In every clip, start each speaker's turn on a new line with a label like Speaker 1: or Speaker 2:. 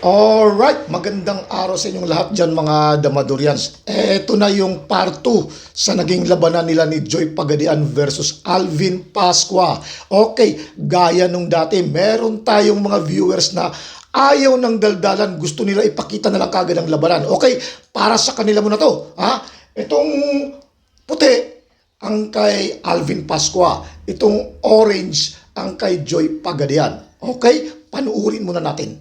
Speaker 1: Alright, magandang araw sa inyong lahat dyan mga Damadurians. Ito na yung part 2 sa naging labanan nila ni Joy Pagadian versus Alvin Pascua. Okay, gaya nung dati, meron tayong mga viewers na ayaw ng daldalan, gusto nila ipakita na lang kagad ang labanan. Okay, para sa kanila muna to. Ha? Itong puti ang kay Alvin Pascua, itong orange ang kay Joy Pagadian. Okay, panuurin muna natin.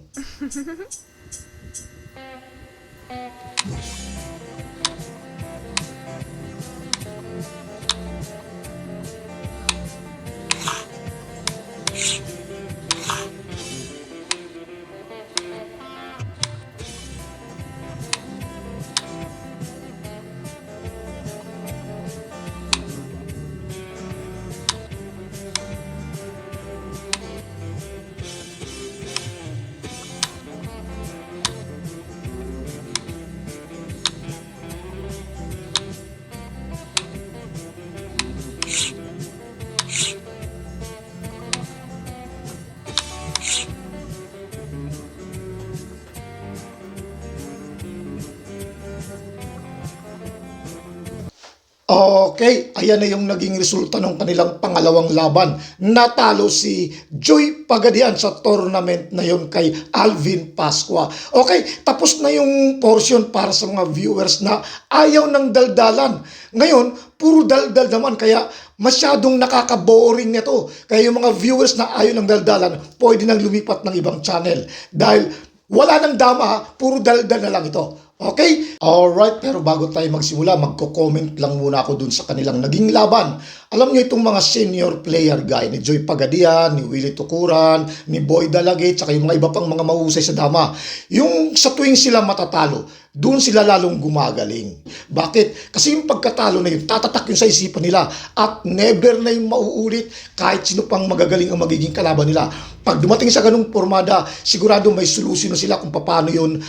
Speaker 1: Okay, ayan na yung naging resulta ng kanilang pangalawang laban. Natalo si Joy Pagadian sa tournament na yun kay Alvin Pascua. Okay, tapos na yung portion para sa mga viewers na ayaw ng daldalan. Ngayon, puro daldal naman kaya masyadong nakaka-boring nito. Kaya yung mga viewers na ayaw ng daldalan, pwede nang lumipat ng ibang channel. Dahil wala nang dama, puro daldal na lang ito. Okay? Alright, pero bago tayo magsimula, magko-comment lang muna ako dun sa kanilang naging laban. Alam niyo itong mga senior player guy, ni Joy Pagadian, ni Willie Tukuran, ni Boy Dalagay, tsaka yung mga iba pang mga mahusay sa dama. Yung sa tuwing sila matatalo, dun sila lalong gumagaling. Bakit? Kasi yung pagkatalo na yun, tatatak yun sa isipan nila at never na yung mauulit kahit sino pang magagaling ang magiging kalaban nila. Pag dumating sa ganung formada, sigurado may solusyon na sila kung paano yun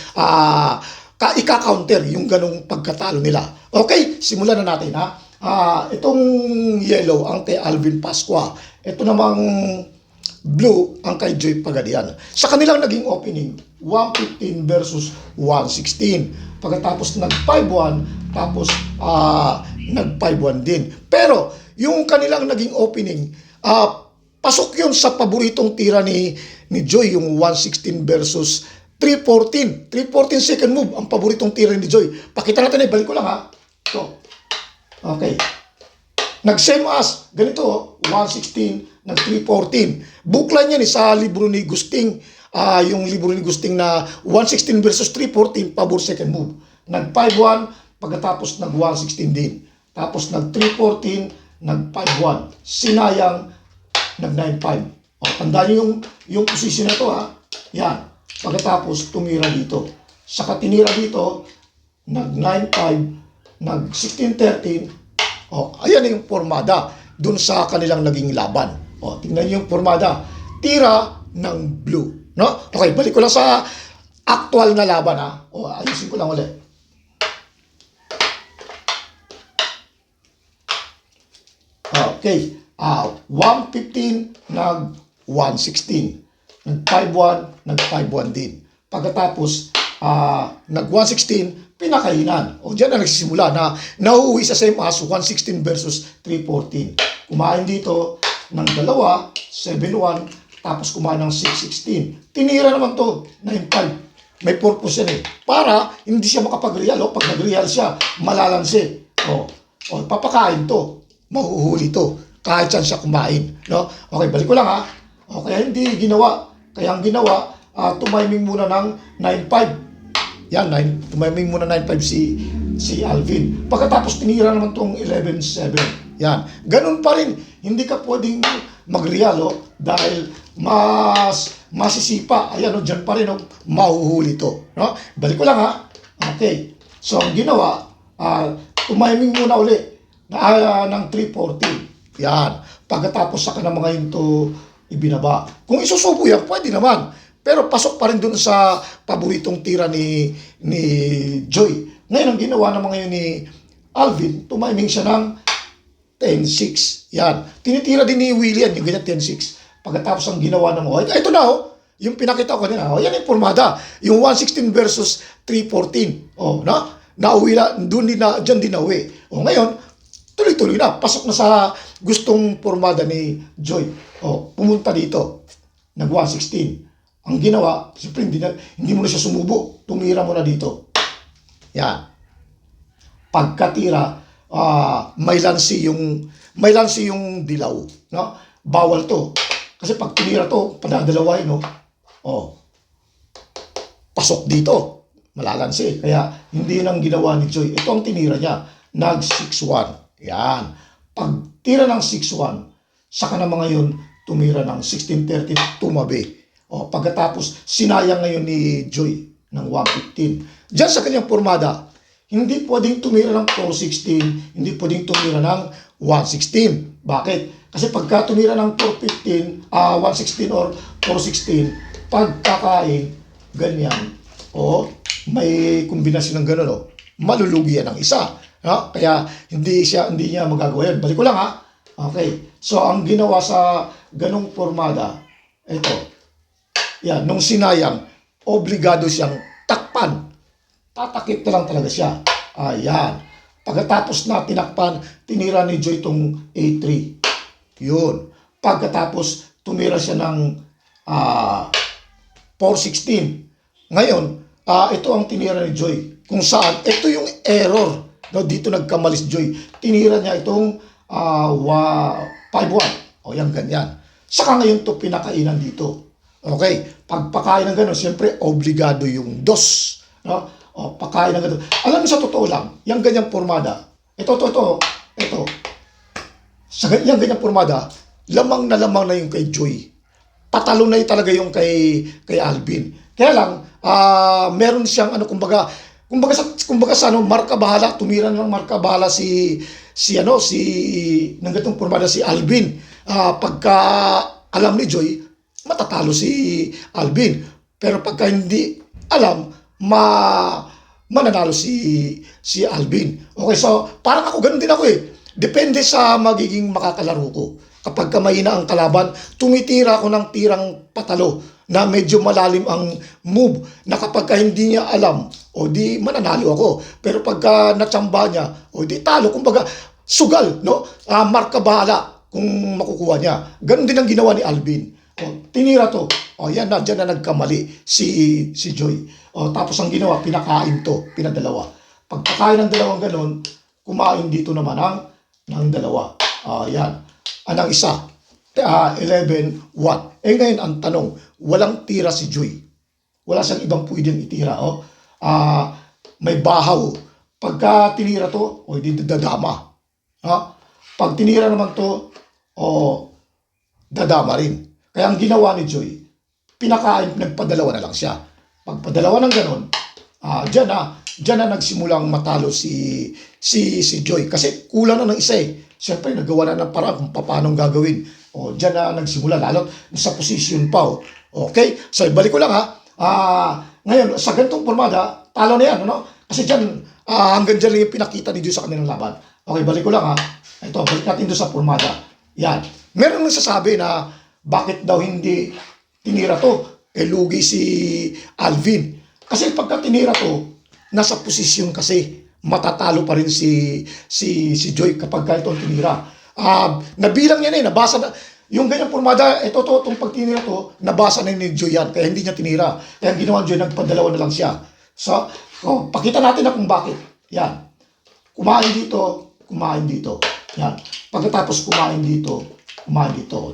Speaker 1: ika-counter yung ganong pagkatalo nila. Okay, simulan na natin ha. Itong yellow ang kay Alvin Pascua. Ito namang blue ang kay Joy Pagadian. Sa kanilang naging opening, 115 versus 116. Pagkatapos nag-5-1, tapos nag-5-1 din. Pero yung kanilang naging opening, pasok yun sa paboritong tira ni Joy, yung 116 versus 314. 314 second move. Ang paboritong tira ni Joy. Pakita natin balik ko lang ha. Ito. Okay. Nag-same as. Ganito, 116, nag-314. Buklan yan sa libro ni Gusting. Yung libro ni Gusting na 116 versus 314, pabor second move. Nag-5-1, pagkatapos nag-116 din. Tapos nag-314, nag-5-1. Sinayang, nag-9-5. Tandaan nyo yung position na to ha. Yan. Pagkatapos tumira dito. Saka tinira dito, nag-9-5, nag-16-13. Ayan yung formada dun sa kanilang naging laban. Tingnan nyo yung formada. Tira ng blue. No? Okay, balik ko lang sa actual na laban ha. Ayusin ko lang ulit. Okay. 115 nag-116. Nag-5-1, nag-5-1 din. Pagkatapos, nag-116, pinakainan. Diyan na nagsisimula na nauuwi sa same as 116 versus 314. Kumain dito ng dalawa, 7-1, tapos kumain ng 6-16. Tinira naman to 9-5. May purpose yan para hindi siya makapag-real. Pag nag-real siya, malalansi. Papakain to. Mahuhuli to. Kahit saan siya kumain. No? Okay, balik ko lang ha. Kaya hindi ginawa. Kaya ang ginawa, tumiming muna ng 9-5. Yan, tumiming muna 9-5 si Alvin. Pagkatapos tinira naman itong 11-7. Yan. Ganun pa rin. Hindi ka pwedeng mag-real dahil masisipa. Ayan, dyan pa rin mahuhuli to. No? Balik ko lang ha. Okay. So, ang ginawa, tumiming muna ulit ng 340. Yan. Pagkatapos saka na mga yun to ibinaba. Kung isusubo yan, pwede naman. Pero pasok pa rin dun sa paboritong tira ni Joy. Ngayon, ang ginawa naman ngayon ni Alvin, tumiming siya ng 10-6. Yan. Tinitira din ni William yung ganyan 10-6. Pagkatapos ang ginawa ng ito na yung pinakita ko kanina, yan yung pormada. Yung 116 versus 314. Nauwi na, dyan din nauwi. Ngayon, tuloy-tuloy na. Pasok na sa gustong pormada ni Joy. Pumunta dito. Nag 116. Ang ginawa, siyempre hindi mo na siya sumubo. Tumira mo na dito. Yan. Pagkatira, may lansi yung dilaw. No? Bawal to. Kasi pag tinira to, padadalawain, no? Pasok dito. Malalansi. Kaya hindi yun ang ginawa ni Joy. Ito ang tinira niya. Nag 6-1. Yan. Pag tira ng 6-1, saka naman ngayon, tumira ng 16-30, tumabi. Pagkatapos, sinayang ngayon ni Joy ng 115. Diyan sa kanyang pormada, hindi pwedeng tumira ng 416, hindi pwedeng tumira ng 116. Bakit? Kasi pagka tumira ng 415, 116 or 416, pagkakain, ganyan, may kombinasyon ng gano'n, malulugi yan ng isa. Kaya hindi niya magagawa yan. Balik ko lang, ha? Okay. So, ang ginawa sa ganong pormada, ito, yan, nung sinayang, obligado siyang takpan. Tatakip na lang talaga siya. Ayan. Pagkatapos na tinakpan, tinira ni Joy itong A3. Yun. Pagkatapos, tumira siya ng 416. Ngayon, ito ang tinira ni Joy. Kung saan, ito yung error. Dito nagkamali si Joy. Tinira niya itong 5-1. Yan, ganyan. Saka ngayon ito pinakainan dito. Okay? Pagpakain ng gano'n, siyempre, obligado yung dos. No? Pakain ng gano'n. Alam mo, sa totoo lang, yung ganyang pormada, ito. Sa yung ganyang pormada, lamang na yung kay Joy. Patalo na talaga yung kay Alvin. Kaya lang, meron siyang, kumbaga sa marka bahala, tumira ng marka bahala ng gatong pormada si Alvin. Pagka alam ni Joy, matatalo si Alvin. Pero pagka hindi alam, mananalo si Alvin. Okay, so parang ako, ganun din ako eh. Depende sa magiging makakalaro ko. Kapag mahina ang kalaban, tumitira ako ng tirang patalo na medyo malalim ang move na kapag hindi niya alam, di mananalo ako. Pero pagka natsamba niya, di talo. Kumbaga, sugal, no? Marka bahala kung makukuha niya. Ganun din ang ginawa ni Alvin. Tinira to. Yan na, dyan na nagkamali si Joy. Tapos ang ginawa, pinakain to, pinadalawa. Pagpakain ng dalawang ganun, kumain dito naman ng dalawa. Yan. Ang isa, 11-1. Ngayon, ang tanong, walang tira si Joy. Wala siyang ibang pwedeng itira. May bahaw. Pagka tinira to, di dadama. Pag tinira naman to, dadama rin. Kaya ang ginawa ni Joy, pinakain, nagpadalawa na lang siya. Pagpadalawa ng ganon, dyan na nagsimulang matalo si Joy. Kasi kulang na ng isa eh. Siyempre, nagawa na ng paraan kung paano gagawin. Dyan na nagsimula, lalo sa position pa. Okay? So, balik ko lang, ha. Ngayon, sa ganitong pormada, talo na yan, ano? Kasi dyan, hanggang dyan lang yung pinakita ni Joy sa kanilang laban. Okay, balik ko lang, ha. Ito, balik natin doon sa pormada. Yan. Meron nagsasabi na bakit daw hindi tinira to? Lugi si Alvin. Kasi pagka tinira to, nasa posisyon kasi matatalo pa rin si Joy kapag ito tinira. Nabilang yan eh, nabasa na. Yung ganyang pormada, itong pag tinira to, nabasa na ni Joy yan, kaya hindi niya tinira. Kaya ang ginawa Joy, nagpadalawa na lang siya. So, pakita natin na kung bakit. Yan. Kumain dito. Yan. Pagkatapos kumain dito.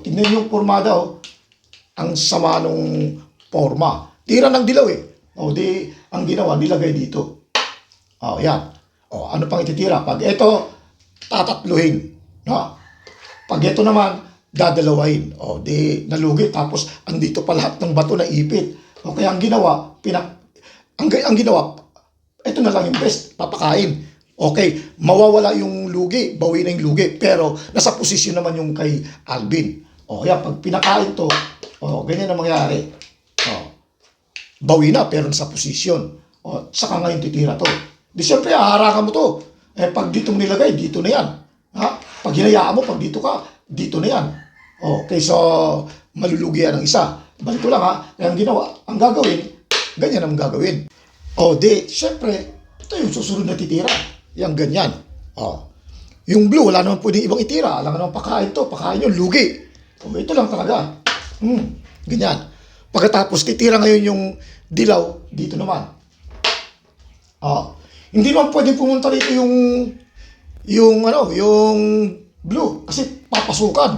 Speaker 1: Tingnan yung pormada, ang sama nung forma. Tira ng dilaw eh. Di, ang ginawa, nilagay dito. Yan. Ano pang ititira? Pag ito, tatatluhin. Pag ito naman, dadalawahin. Di, nalugi. Tapos, andito pa lahat ng bato na ipit. Kaya ang ginawa, ang ginawa, ito na lang yung best, papakain. Okay, mawawala yung lugi, bawi na yung lugi. Pero, nasa posisyon naman yung kay Alvin. Yan, pag pinakain to, ganyan ang mangyari. Bawi na, pero nasa posisyon. Saka ngayon titira to. Di siyempre, haharangan mo to. Pag dito mo nilagay, dito na yan. Pag hinayaan mo, pag dito ka, dito na yan. Okay, so, malulugi yan ang isa. Balik ko lang ha. Kaya ang gagawin, ganyan ang gagawin. O di, syempre, ito yung susunod na titira. Yang ganyan. O. Yung blue, wala naman pwedeng ibang itira. Alam naman pakain to, pakain yun, lugi. O ito lang talaga. Ganyan. Pagkatapos titira ngayon yung dilaw, dito naman. Hindi naman pwedeng pumunta dito yung blue kasi papasukan.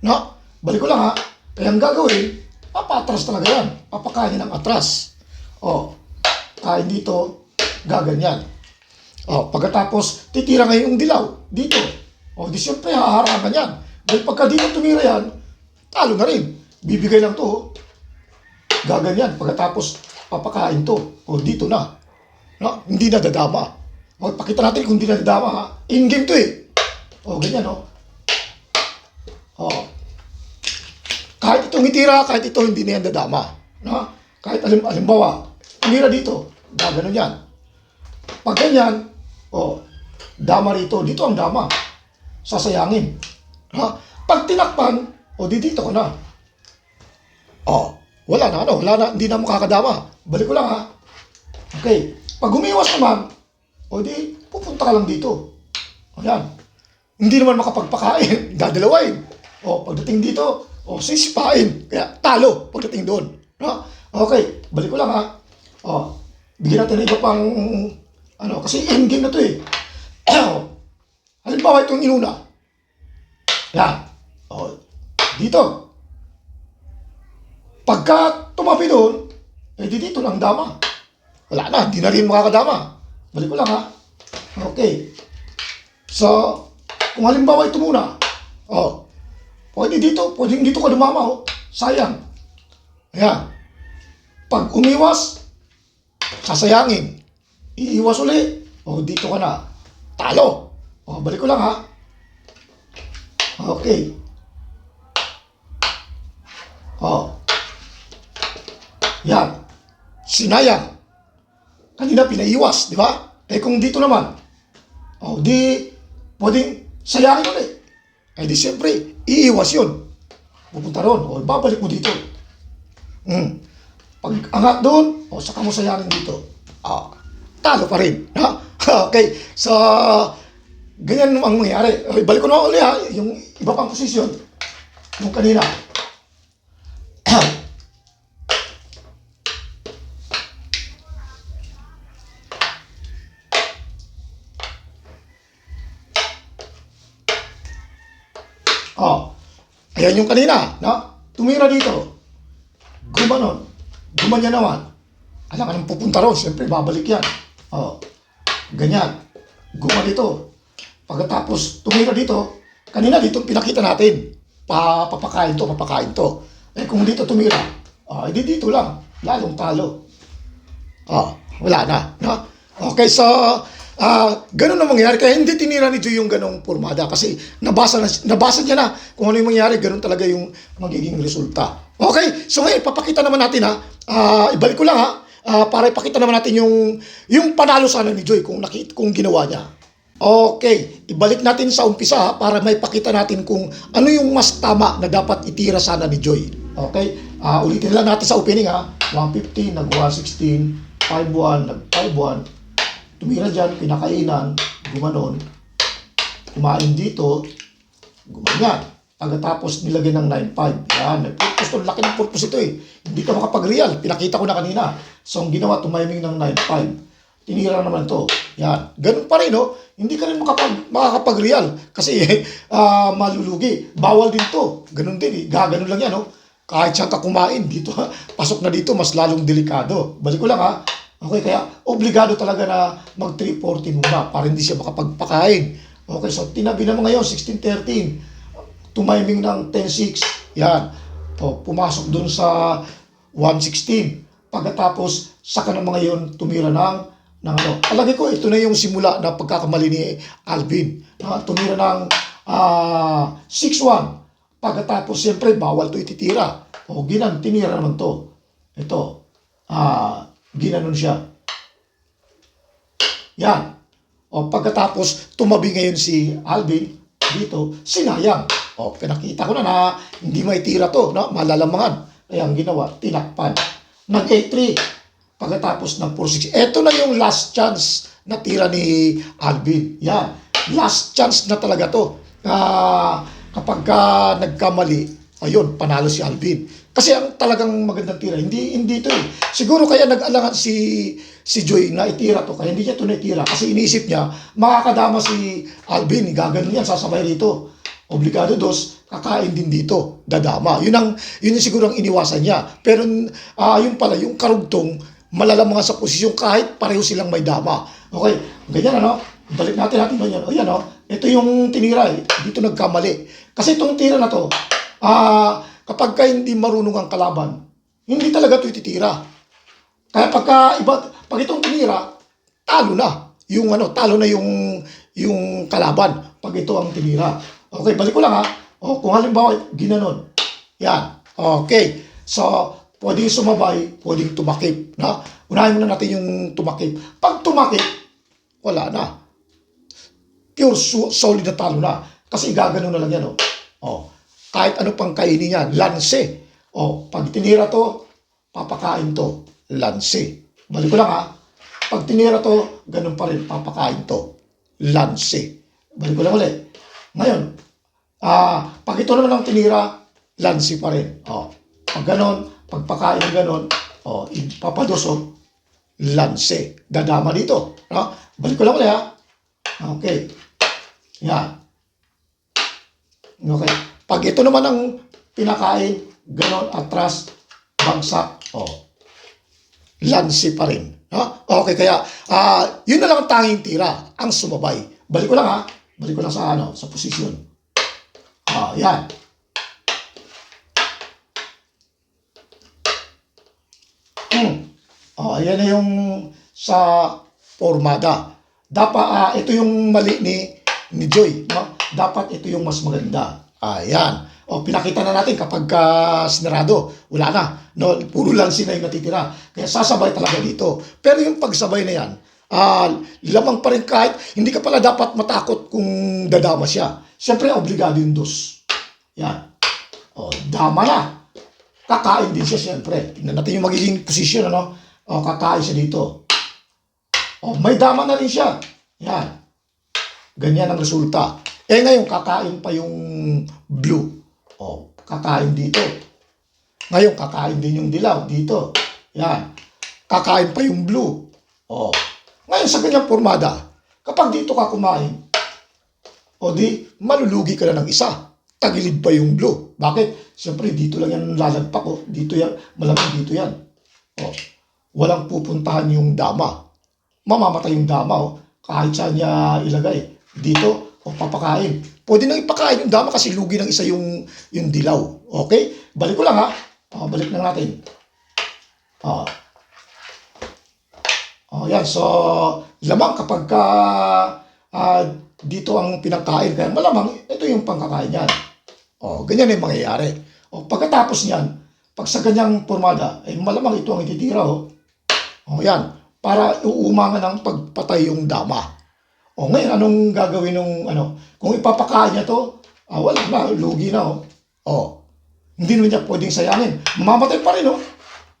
Speaker 1: No? Balik ko lang ha. Kaya ang gagawin, papatras talaga yan. Papakain ng atras. Kain dito, gaganyan. Pagkatapos, titira ngayon yung dilaw. Dito. Di siyempre, haharangan yan. Dahil pagka dito tumira yan, talo na rin. Bibigay lang to. Gaganyan. Pagkatapos, papakain to. Dito na. No? Hindi na dadama. Pakita natin kung hindi na dadama ha. In-game to eh. Ganyan Kahit itong itira, kahit ito hindi na yan dadama. No? Kahit alimbawa, tumira dito, gaganon yan. Pag ganyan, dama rito, dito ang dama. Sasayangin. Pag tinakpan, dito ka na. Wala na, hindi na makakadama. Balik ko lang ha. Okay. Pag umiwas naman, di pupunta ka lang dito. Ayan. Hindi naman makapagpakain, dadalawain. Pagdating dito, sisipain. Kaya talo pagdating doon. Okay, balik ko lang ha. Bigyan natin ng iba pang, kasi endgame na to eh. Halimbawa itong inuna. Yan. Dito. Pagka tumabi doon, dito lang dama. Wala na, di na rin makakadama. Balik ko lang ha. Okay. So, kung halimbawa ito muna, pwede dito ka dumama, sayang. Ayan. Pag umiwas, sasayangin. Iiwas uli, dito ka na. Talo. Balik ko lang ha. Okay. Yan. Sinayang. Kanina pinaiwas, di ba? Kung dito naman, di pwedeng sayangin ulit. Di siyempre, iiwas yun. Pupunta ron, babalik mo dito. Pag angat doon, saka mo sayangin dito. Talo pa rin. Okay, so, ganyan ang mangyayari. Balik ko na ulit ha, yung iba pang posisyon, yung kanina. Ayan yung kanina, no? Tumira dito. Gumanon. Gumanya naman. Alam ka nang pupunta ron, siyempre babalik yan. Ganyan. Guma dito. Pagkatapos tumira dito, kanina dito pinakita natin. Papakain to. Kung dito tumira, edi dito lang. Lalong talo. Wala na, no? Okay, so, ganun ang mangyayari. Kaya hindi tinira ni Joy yung ganong pormada kasi nabasa niya na kung ano yung mangyayari, ganun talaga yung magiging resulta. Okay, so ngayon, papakita naman natin ha. Ibalik ko lang ha. Para ipakita naman natin yung panalo sana ni Joy kung ginawa niya. Okay, ibalik natin sa umpisa ha, para may pakita natin kung ano yung mas tama na dapat itira sana ni Joy. Okay, ulitin lang natin sa opening ha. 115, nag-116, 5-1, nag-5-1. Tumira dyan, pinakainan, gumanon, kumain dito, gumanyan. Pagkatapos nilagay ng 9.5. Yan, may purpose to. Laki ng purpose ito eh. Hindi ka makapag-real. Pinakita ko na kanina. So, ang ginawa, tumiming ng 9.5. Tinira naman to. Yan. Ganun pa rin, no? Hindi ka rin makakapag-real. Kasi, malulugi. Bawal din to. Ganun din eh. Gaganon lang yan, no? Kahit saan ka kumain, dito, pasok na dito, mas lalong delikado. Balik ko lang, ha? Okay, kaya obligado talaga na mag 340 muna para hindi siya makapagpakain. Okay, so tinabi naman ngayon, 16-13. Tumiming ng 10-6. Yan. Pumasok dun sa 116. Pagkatapos, saka naman ngayon tumira ng ano. Alagay ko, ito na yung simula na pagkakamali ni Alvin. Tumira ng 6-1. Pagkatapos, siyempre, bawal to ititira. Tinira naman to. Ito. Ginanon siya. Yan. Pagkatapos, tumabi ngayon si Alvin dito, sinayang. Pinakita ko na hindi maitira to, no? Malalamangan. Kaya ang ginawa, tinakpan. Nag-A3 pagkatapos ng 4-6. Ito na yung last chance na tira ni Alvin. Yan. Last chance na talaga to. Kapag nagkamali, ayun, panalo si Alvin. Kasi ang talagang magandang tira, hindi ito eh. Siguro kaya nag-alangan si Joy na itira to, kaya hindi niya ito naitira. Kasi iniisip niya, makakadama si Alvin, gaganon yan, sasabay rito. Obligado dos, kakain din dito, dadama. Yun yung siguro ang iniwasan niya. Pero yun pala, yung karugtong, malalang mga sa posisyon kahit pareho silang may dama. Okay, ganyan ano, balik natin doon yan. O yan o, ito yung tinira eh, dito nagkamali. Kasi itong tira na to, kapag ka hindi marunong ang kalaban, hindi talaga ito ititira. Kaya pag itong tinira, talo na. Talo na yung kalaban pag ito ang tinira. Okay, balik ko lang ha. O, kung halimbawa, ginanon. Yan. Okay. So, pwedeng sumabay, pwedeng tumakip. Na? Unahin muna natin yung tumakip. Pag tumakip, wala na. Pure solid na talo na. Kasi gaganon na lang yan. O, kahit ano pang kainin yan. Lanse. O, pag tinira to, papakain to. Lanse. Balik ko lang ha. Pag tinira to, ganun pa rin, papakain to. Lanse. Balik ko lang ulit. Ngayon, pag ito naman ang tinira, lansi pa rin. Pag ganon, pagpakain ng ganon, papados, lansi. Dadama dito. Balik ko lang ulit ha. Okay. Yan. Okay. Pag ito naman ang pinakain, ganon, atras, bagsak, lansi pa rin. Okay, kaya, yun na lang ang tanging tira, ang sumabay. Balik ko lang ha. Balik ko lang sa posisyon. Yan. Yan na yung sa formada. Dapat, ito yung mali ni Joy. No? Dapat ito yung mas maganda. Yan. Pinakita na natin kapag sinarado. Wala na. No? Puro lang sila yung natitira. Kaya sasabay talaga dito. Pero yung pagsabay na yan, lamang pa rin kahit hindi ka pala dapat matakot kung dadama siya. Siyempre, obligado yung dos. Yan. Dama na. Kakain din siya siyempre. Tingnan natin yung magiging position, ano? Kakain siya dito. May dama na rin siya. Yan. Ganyan ang resulta. Ngayon, kakain pa yung blue. Kakain dito. Ngayon, kakain din yung dilaw dito. Yan. Kakain pa yung blue. Ngayon sa ganyang formada, kapag dito ka kumain, di malulugi ka na ng isa. Tagilid pa yung blue. Bakit? Siyempre dito lang yan lalagpak ko. Dito yan, malamang dito yan. Walang pupuntahan yung dama. Mamamatay yung dama. Kahit saan niya ilagay. Dito, papakain. Pwede nang ipakain yung dama kasi lugi ng isa yung dilaw. Okay? Balik ko lang ha. Balik na natin. Yan. So, lamang kapag dito ang pinangkain, kaya malamang ito yung pangkakain yan. Ganyan yung mangyayari. Pagkatapos niyan, pag sa ganyang formada, malamang ito ang ititira. Yan. Para uumangan ng pagpatay yung dama. Ngayon, anong gagawin ng kung ipapakain niya to, wala na, lugi na. Hindi naman niya pwedeng sayangin. Mamamatay pa rin.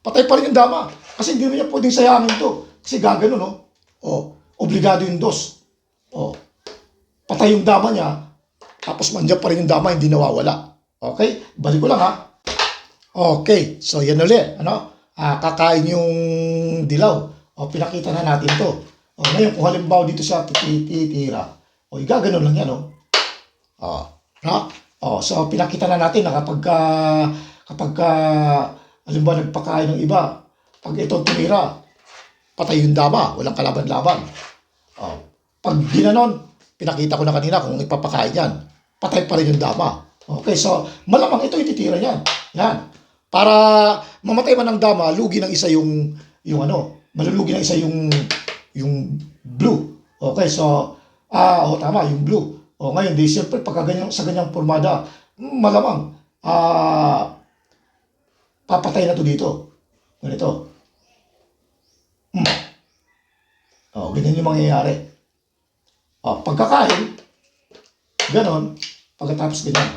Speaker 1: Patay pa rin yung dama. Kasi hindi naman niya pwedeng sayangin to. Kasi gagano, obligado yung dos. Patay yung dama niya, tapos mandyan pa rin yung dama, hindi nawawala. Okay? Balik ko lang ha. Okay, so yan ulit. Kakain yung dilaw. Pinakita na natin to. Ngayon, kung halimbawa dito siya titira, gaganon lang yan. So pinakita na natin na kapag halimbawa nagpakain ng iba, pag ito tumira, patay yung dama, walang kalaban-laban. Pag ginanon, pinakita ko na kanina kung ipapakain yan, patay pa rin yung dama. Okay, so malamang ito ititira yan. Yan. Para mamatay man ng dama, lugi ng isa malulugi ng isa yung blue. Okay, so tama, yung blue. Ngayon, siyempre sa ganyang formada, malamang papatay na to dito. Ganito. Ganyan yung mangyayari. Pagkakain, ganon, pagkatapos ganyan,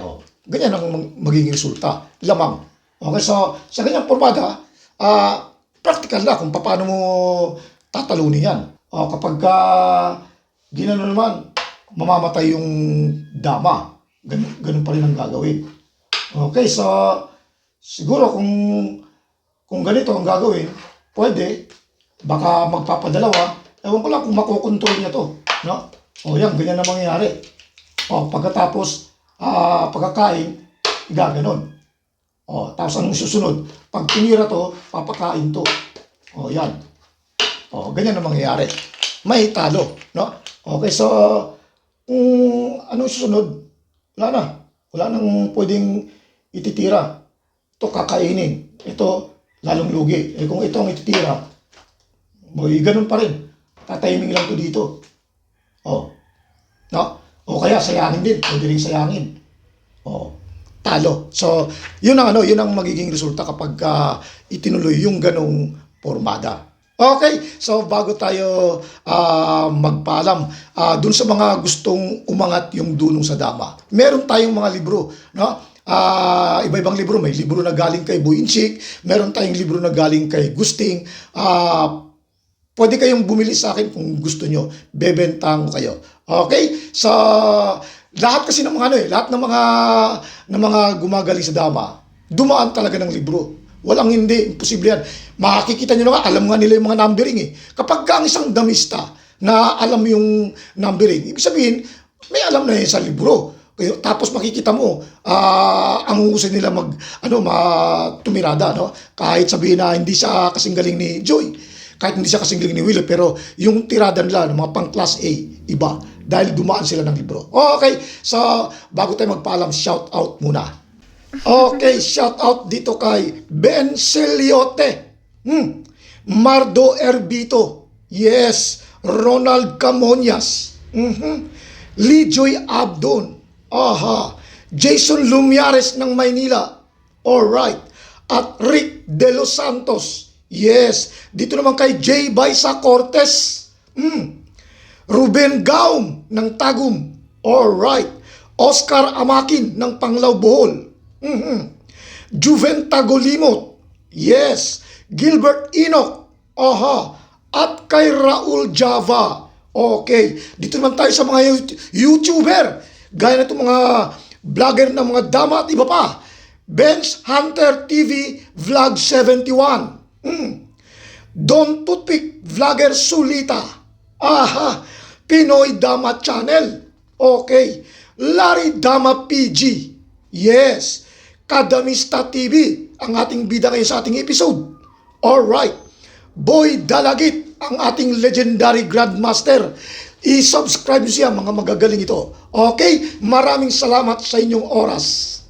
Speaker 1: ganyan ang magiging resulta. Lamang. Okay, so sa ganyang formada, practical na kung paano mo tatalunin yan. O kapag ginano naman, mamamatay yung dama. Ganun pa rin ang gagawin. Okay, so siguro kung ganito ang gagawin, pwede, baka magpapadalawa, ewan ko lang kung makokontrol niya to. No? O yan, ganyan na mangyayari. O pagkatapos, pagkakain, gaganon. O, tapos ang susunod, pag tinira to, papakain to. O, yan. O, ganyan na mangyayari. May talo, no? Okay, so, kung anong susunod, wala na. Wala nang pwedeng ititira. Ito, kakainin. Ito, lalong lugi. Eh, kung ito ang ititira, may ganun pa rin. Tatayiming lang to dito. O, no? O kaya sayangin din. Pwede rin sayangin. O, talo. So, yun ang magiging resulta kapag itinuloy yung ganong formada. Okay, so bago tayo magpaalam, dun sa mga gustong umangat yung dulong sa dama, meron tayong mga libro, no? Iba-ibang libro. May libro na galing kay Boy Inchik, meron tayong libro na galing kay Gusting. Pwede kayong bumili sa akin kung gusto nyo. Bebentahan ko kayo. Okay? So, lahat kasi ng mga lahat ng mga gumagaling sa dama, dumaan talaga ng libro. Walang hindi, imposible yan. Makikita nyo na nga, alam nga nila yung mga numbering eh. Kapag ang isang damista na alam yung numbering, ibig sabihin, may alam na yun sa libro. Tapos makikita mo, ang husay nila tumirada, no? Kahit sabihin na hindi siya kasing galing ni Joy, kahit hindi siya kasing galing ni Willie, pero yung tirada nila ng mga pang class A, iba. Dahil dumaan sila ng libro. Okay, so bago tayo magpaalam, shout out muna. Okay, shout out dito kay Ben Celiote, Mardo Erbito, yes, Ronald Camonias, Lijoy Abdon, Jason Lumiares ng Maynila, alright, at Rick De Los Santos, yes, dito naman kay J. Baisa Cortez, Ruben Gaum ng Tagum, alright, Oscar Amakin ng Panglao Bohol, Juventa Golimot, yes, Gilbert Enoch, at kay Raul Java. Okay, dito naman tayo sa mga YouTuber, gaya na itong mga vlogger ng mga dama at iba pa. Benz Hunter TV Vlog 71, Don Toothpick Vlogger Sulita, Pinoy Dama Channel, okay, Larry Dama PG, yes, Kadamista TV, ang ating bida ngayon sa ating episode. Alright, Boy Dalagit, ang ating legendary Grandmaster. I-subscribe nyo siya, mga magagaling ito. Okay, maraming salamat sa inyong oras.